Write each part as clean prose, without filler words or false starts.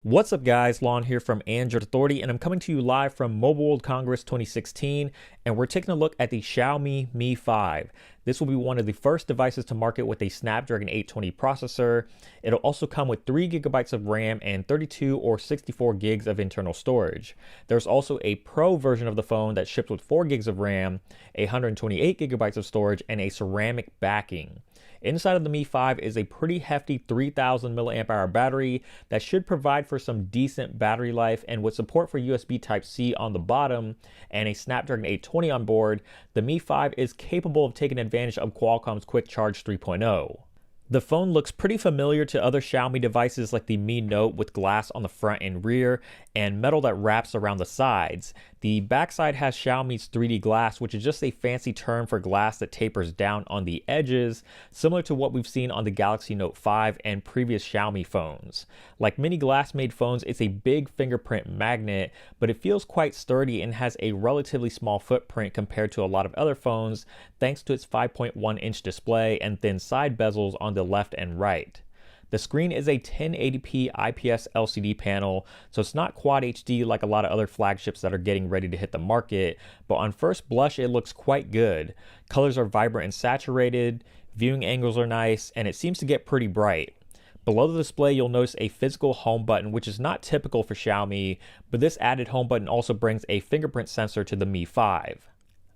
What's up guys, Lon here from Android Authority, and I'm coming to you live from Mobile World Congress 2016, and we're taking a look at the Xiaomi Mi 5. This will be one of the first devices to market with a Snapdragon 820 processor. It'll also come with 3 gigabytes of RAM and 32 or 64 gigs of internal storage. There's also a Pro version of the phone that ships with 4 gigs of RAM, 128 gigabytes of storage, and a ceramic backing. Inside of the Mi 5 is a pretty hefty 3000 milliamp hour battery that should provide for some decent battery life, and with support for USB Type-C on the bottom and a Snapdragon 820 on board, the Mi 5 is capable of taking advantage of Qualcomm's Quick Charge 3.0. The phone looks pretty familiar to other Xiaomi devices like the Mi Note with glass on the front and rear and metal that wraps around the sides. The backside has Xiaomi's 3D glass, which is just a fancy term for glass that tapers down on the edges, similar to what we've seen on the Galaxy Note 5 and previous Xiaomi phones. Like many glass-made phones, it's a big fingerprint magnet, but it feels quite sturdy and has a relatively small footprint compared to a lot of other phones, thanks to its 5.1-inch display and thin side bezels on the left and right. The screen is a 1080p IPS LCD panel, so it's not Quad HD like a lot of other flagships that are getting ready to hit the market, but on first blush it looks quite good. Colors are vibrant and saturated, viewing angles are nice, and it seems to get pretty bright. Below the display, you'll notice a physical home button, which is not typical for Xiaomi, but this added home button also brings a fingerprint sensor to the Mi 5.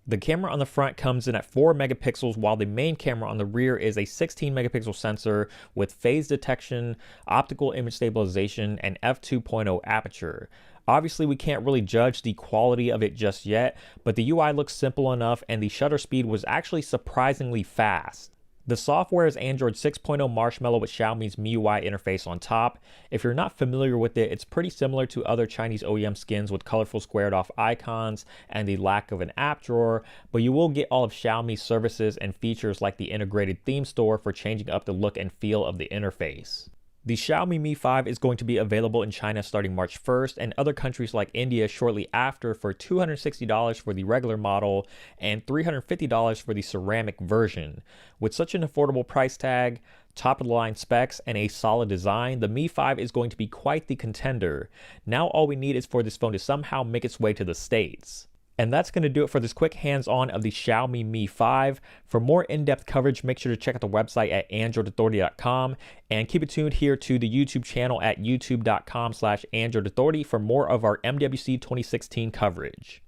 The camera on the front comes in at 4 megapixels, while the main camera on the rear is a 16 megapixel sensor with phase detection, optical image stabilization, and f2.0 aperture. Obviously, we can't really judge the quality of it just yet, but the UI looks simple enough and the shutter speed was actually surprisingly fast. The software is Android 6.0 Marshmallow with Xiaomi's MIUI interface on top. If you're not familiar with it, it's pretty similar to other Chinese OEM skins with colorful squared off icons and the lack of an app drawer, but you will get all of Xiaomi's services and features like the integrated theme store for changing up the look and feel of the interface. The Xiaomi Mi 5 is going to be available in China starting March 1st and other countries like India shortly after for $260 for the regular model and $350 for the ceramic version. With such an affordable price tag, top-of-the-line specs, and a solid design, the Mi 5 is going to be quite the contender. Now all we need is for this phone to somehow make its way to the States. And that's going to do it for this quick hands-on of the Xiaomi Mi 5. For more in-depth coverage, make sure to check out the website at androidauthority.com and keep it tuned here to the YouTube channel at youtube.com/androidauthority for more of our MWC 2016 coverage.